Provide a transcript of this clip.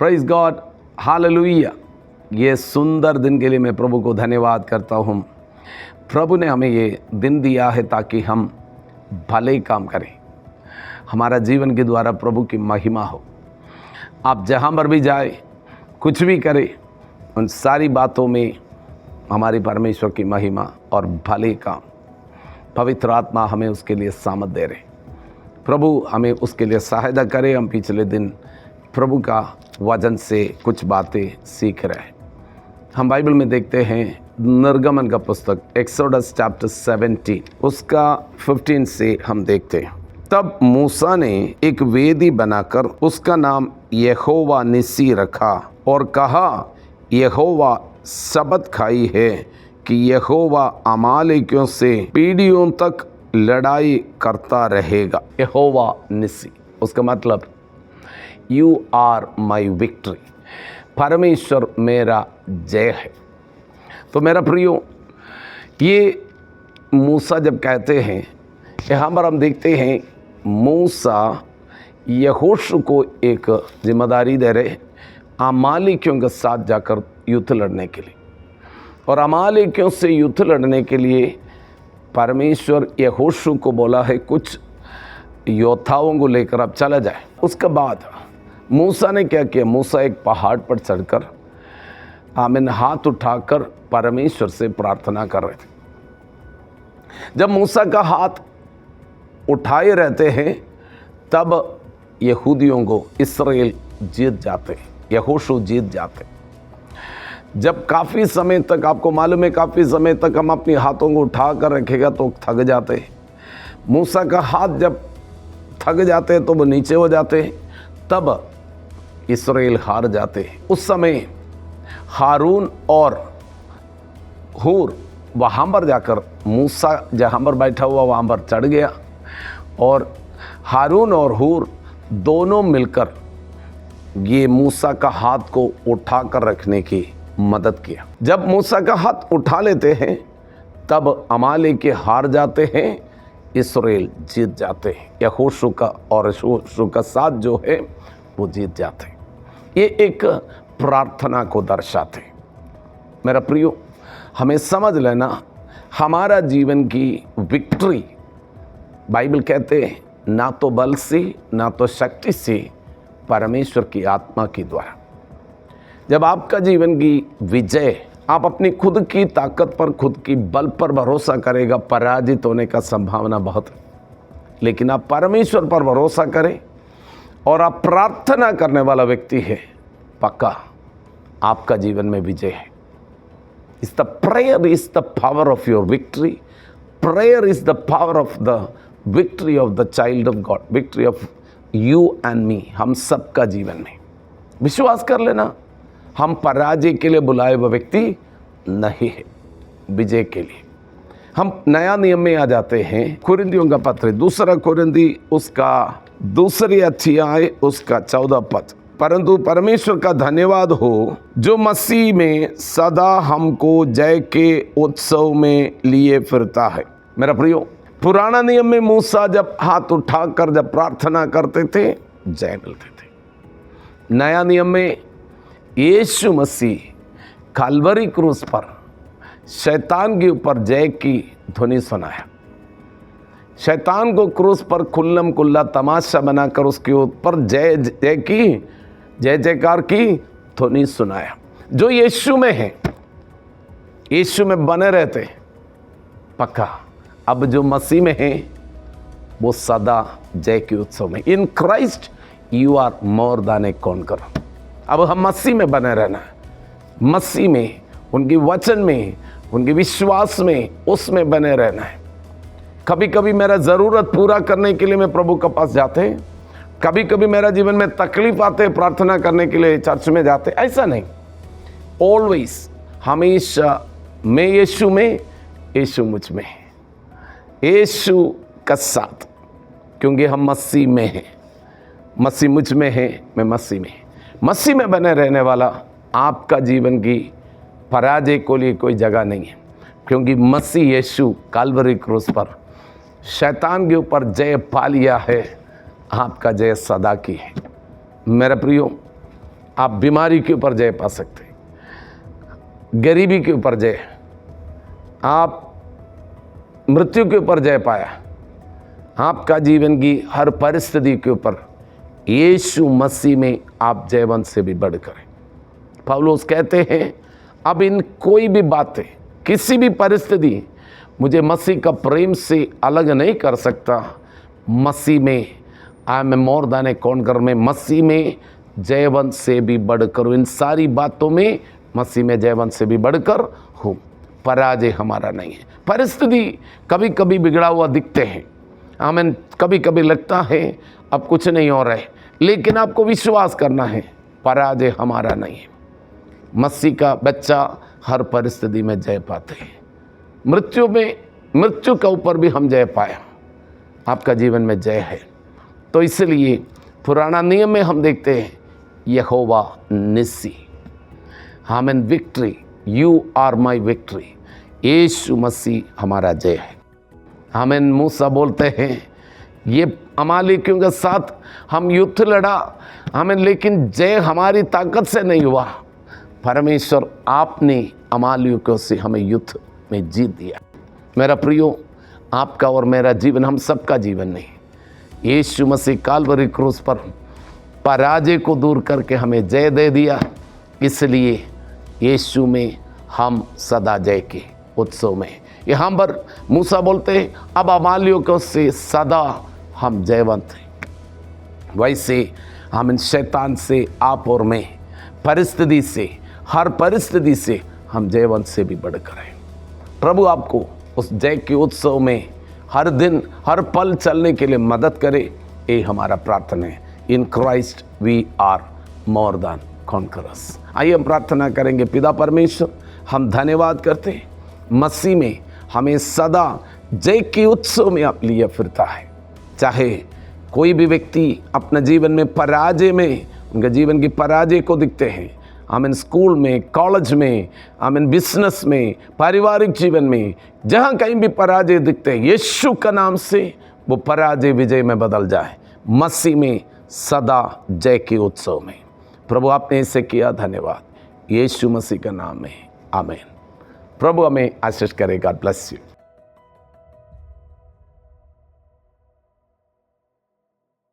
Praise God, hallelujah. ये सुंदर दिन के लिए मैं प्रभु को धन्यवाद करता हूँ। प्रभु ने हमें ये दिन दिया है ताकि हम भले काम करें, हमारा जीवन के द्वारा प्रभु की महिमा हो। आप जहाँ पर भी जाए, कुछ भी करें, उन सारी बातों में हमारी परमेश्वर की महिमा और भले काम, पवित्र आत्मा हमें उसके लिए सामर्थ दे रहे। प्रभु हमें उसके लिए सहायता करे। हम पिछले दिन प्रभु का वचन से कुछ बातें सीख रहे हैं। हम बाइबल में देखते हैं निर्गमन का पुस्तक एक्सोडस चैप्टर 17 उसका 15 से हम देखते हैं। तब मूसा ने एक वेदी बनाकर उसका नाम यहोवा निसी रखा और कहा, यहोवा शपथ खाई है कि यहोवा अमालेकियों से पीढ़ियों तक लड़ाई करता रहेगा। यहोवा निसी, उसका मतलब यू आर माई विक्ट्री, परमेश्वर मेरा जय है। तो मेरा प्रियो, ये मूसा जब कहते हैं, यहाँ पर हम देखते हैं मूसा यहोशू को एक जिम्मेदारी दे रहे, अमालेकियों के साथ जाकर युद्ध लड़ने के लिए। और अमालेकियों से युद्ध लड़ने के लिए परमेश्वर यहोशू को बोला है कुछ योद्धाओं को लेकर अब चला जाए। उसके बाद मूसा ने क्या किया? मूसा एक पहाड़ पर चढ़कर हाथ उठाकर परमेश्वर से प्रार्थना कर रहे थे। जब मूसा का हाथ उठाए रहते हैं तब यहूदियों को इस्राएल जीत जाते, यहोशू जीत जाते। जब काफ़ी समय तक, आपको मालूम है, काफ़ी समय तक हम अपने हाथों को उठा कर रखेगा तो थक जाते। मूसा का हाथ जब थक जाते तो वो नीचे हो जाते, तब इस्राएल हार जाते। उस समय हारून और हूर वहाँ पर जाकर, मूसा जहाँ पर बैठा हुआ वहाँ पर चढ़ गया और हारून और हूर दोनों मिलकर ये मूसा का हाथ को उठा कर रखने की मदद किया। जब मूसा का हाथ उठा लेते हैं तब अमालेकी हार जाते हैं, इस्राएल जीत जाते हैं। यहोशू का और यहोशू का साथ जो है वो जीत जाते हैं। ये एक प्रार्थना को दर्शाते। मेरा प्रियो, हमें समझ लेना, हमारा जीवन की विक्ट्री, बाइबल कहते हैं, ना तो बल से ना तो शक्ति से, परमेश्वर की आत्मा के द्वारा। जब आपका जीवन की विजय, आप अपनी खुद की ताकत पर, खुद की बल पर भरोसा करेगा, पराजित होने का संभावना बहुत है। लेकिन आप परमेश्वर पर भरोसा करें और आप प्रार्थना करने वाला व्यक्ति है, पक्का आपका जीवन में विजय है। इस the prayer is the power of your victory. Prayer is the power of the victory of the child of God, victory of you and me. हम सबका जीवन में विश्वास कर लेना, हम पराजय के लिए बुलाए हुए व्यक्ति नहीं है, विजय के लिए। हम नया नियम में आ जाते हैं। कुरिन्थियों का पत्र, दूसरा कुरिन्थी उसका दूसरी अध्याय उसका 14 पद। परंतु परमेश्वर का धन्यवाद हो जो मसीह में सदा हमको जय के उत्सव में लिए फिरता है। मेरा प्रियो, पुराना नियम में मूसा जब हाथ उठाकर जब प्रार्थना करते थे, जय मिलते थे। नया नियम में यीशु मसीह कलवरी क्रूस पर शैतान के ऊपर जय की ध्वनि सुनाया। शैतान को क्रूस पर खुल्लम खुल्ला तमाशा बनाकर उसके ऊपर जय जय की, जय जयकार की ध्वनि सुनाया। जो यीशु में है, यीशु में बने रहते, पक्का अब जो मसीह में है वो सदा जय के उत्सव में। In Christ you are more than a conqueror. अब हम मसीह में बने रहना है, मसीह में, उनकी वचन में, उनके विश्वास में, उसमें बने रहना है। कभी कभी मेरा ज़रूरत पूरा करने के लिए मैं प्रभु के पास जाते हैं, कभी कभी मेरा जीवन में तकलीफ आते, प्रार्थना करने के लिए चर्च में जाते, ऐसा नहीं। ऑलवेज, हमेशा मैं यीशु में, यीशु मुझ में है, यीशु का साथ, क्योंकि हम मसीह में हैं। मसीह मुझ में है, मैं मसीह में। मसीह में बने रहने वाला आपका जीवन की पराजय को लिए कोई जगह नहीं है, क्योंकि मसीह यीशु कलवरी क्रूस पर शैतान के ऊपर जय पा लिया है। आपका जय सदा की है। मेरे प्रियो, आप बीमारी के ऊपर जय पा सकते हैं, गरीबी के ऊपर जय, आप मृत्यु के ऊपर जय पाया, आपका जीवन की हर परिस्थिति के ऊपर यीशु मसीह में आप जयवंत से भी बढ़कर हैं। पौलुस कहते हैं अब इन कोई भी बातें, किसी भी परिस्थिति मुझे मसीह का प्रेम से अलग नहीं कर सकता। मसीह में I am more than a conqueror में, मसीह में जयवंत से भी बढ़कर, इन सारी बातों में मसीह में जयवंत से भी बढ़कर हूँ। पराजय हमारा नहीं है। परिस्थिति कभी कभी बिगड़ा हुआ दिखते हैं, आमीन, कभी कभी लगता है अब कुछ नहीं हो रहा है, लेकिन आपको विश्वास करना है पराजय हमारा नहीं है। मसीह का बच्चा हर परिस्थिति में जय पाते हैं। मृत्यु के ऊपर भी हम जय पाया, आपका जीवन में जय है। तो इसलिए पुराना नियम में हम देखते हैं यहोवा निस्सी, आमीन, victory, you are my victory, यीशु मसीह हमारा जय है। आमीन। मूसा बोलते हैं ये अमालेकियों के साथ हम युद्ध लड़ा, आमीन, लेकिन जय हमारी ताकत से नहीं हुआ, परमेश्वर आपने अमालेकियों से हमें युद्ध में जीत दिया। मेरा प्रियो, आपका और मेरा जीवन, हम सबका जीवन नहीं, यीशु मसीह काल्वरी क्रूस पर पराजय को दूर करके हमें जय दे दिया। इसलिए यीशु में हम सदा जय के उत्सव में। यहाँ पर मूसा बोलते हैं अब अमालेकियों से सदा हम जयवंत हैं। वैसे हम इन शैतान से, आप और मैं, परिस्थिति से, हर परिस्थिति से हम जयवंत से भी बढ़कर हैं। प्रभु आपको उस जय के उत्सव में हर दिन, हर पल चलने के लिए मदद करे, ये हमारा प्रार्थना है। In Christ we are more than conquerors. आइए हम प्रार्थना करेंगे। पिता परमेश्वर, हम धन्यवाद करते हैं, मसीह में हमें सदा जय के उत्सव में आप लिए फिरता है। चाहे कोई भी व्यक्ति अपने जीवन में पराजय में, उनके जीवन की पराजय को दिखते हैं, आमीन, स्कूल में, कॉलेज में, आमीन, बिजनेस में, पारिवारिक जीवन में, जहाँ कहीं भी पराजय दिखते हैं, यीशु का नाम से वो पराजय विजय में बदल जाए। मसीह में सदा जय के उत्सव में। प्रभु आपने इसे किया, धन्यवाद, यीशु मसीह का नाम में, आमीन। प्रभु हमें आशीष करे। God bless you.